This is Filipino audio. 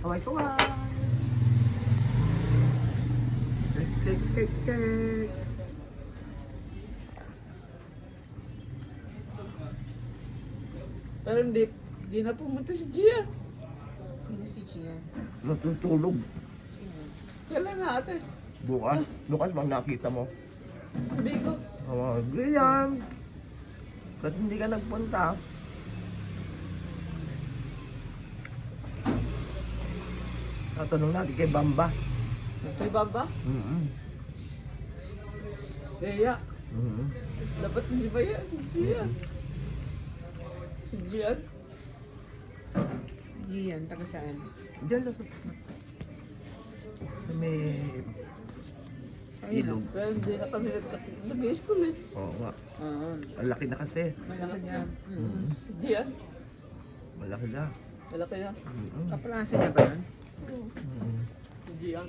Kaway-kaway. Kek. Pero hindi na pumunta si Gia. Sino si Gia? Natutulog. Kailan na ate? Bukas bang nakita mo? Si Bigo. Ganyan. Ba't hindi ka nagpunta? Tatanong natin kay Bamba. Kay Bamba? Kaya. Dapat hindi ba yan? Si Gia. Si Gian. Gian, taga saan? Diyan lang sa... May... Ilog. Kaya hindi na kami nag-school eh. Oo nga. Oo. Ang laki na kasi. Malaki niya. Si Gian. Malaki na. Malaki na. Kaplasa niya ba yun? Si Gian.